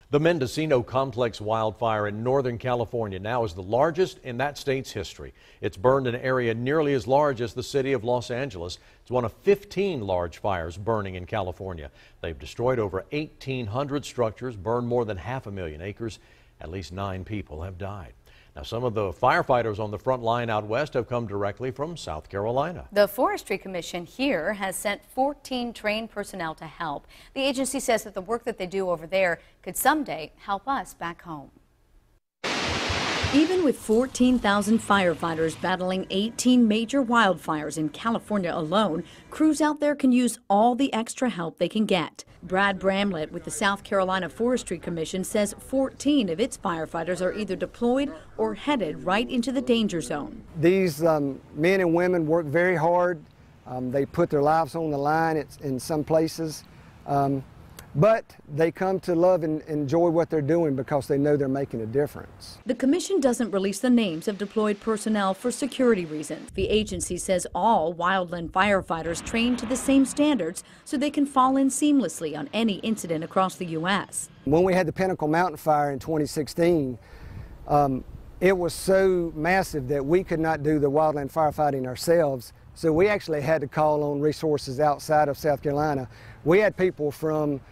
The Mendocino Complex wildfire in Northern California now is the largest in that state's history. It's burned an area nearly as large as the city of Los Angeles. It's one of 15 large fires burning in California. They've destroyed over 1,800 structures, burned more than 500,000 acres. At least 9 people have died. Now, some of the firefighters on the front line out west have come directly from South Carolina. The Forestry Commission here has sent 14 trained personnel to help. The agency says that the work that they do over there could someday help us back home. Even with 14,000 firefighters battling 18 major wildfires in California alone, crews out there can use all the extra help they can get. Brad Bramlett with the South Carolina Forestry Commission says 14 of its firefighters are either deployed or headed right into the danger zone. These men and women work very hard. They put their lives on the line in some places. But they come to love and enjoy what they're doing because they know they're making a difference. The commission doesn't release the names of deployed personnel for security reasons. The agency says all wildland firefighters train to the same standards so they can fall in seamlessly on any incident across the U.S. When we had the Pinnacle Mountain Fire in 2016, it was so massive that we could not do the wildland firefighting ourselves. So we actually had to call on resources outside of South Carolina. We had people from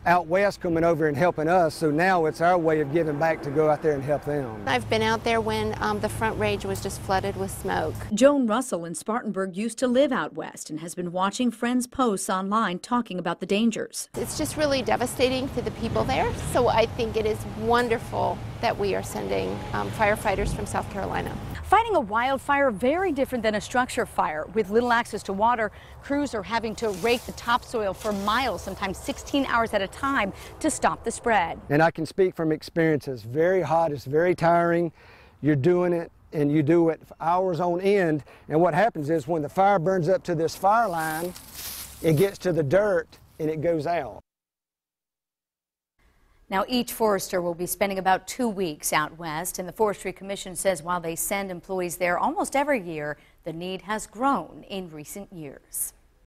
out west coming over and helping us, so now it's our way of giving back to go out there and help them. I've been out there when the Front Range was just flooded with smoke. Joan Russell in Spartanburg used to live out west and has been watching friends' posts online talking about the dangers. It's just really devastating to the people there, so I think it is wonderful that we are sending firefighters from South Carolina. Fighting a wildfire very different than a structure fire. With little access to water, crews are having to rake the topsoil for miles, sometimes 16 hours at a time, to stop the spread. And I can speak from experience. It's very hot, it's very tiring. You're doing it and you do it for hours on end. And what happens is when the fire burns up to this fire line, it gets to the dirt and it goes out. Now, each forester will be spending about 2 weeks out west, and the Forestry Commission says while they send employees there almost every year, the need has grown in recent years.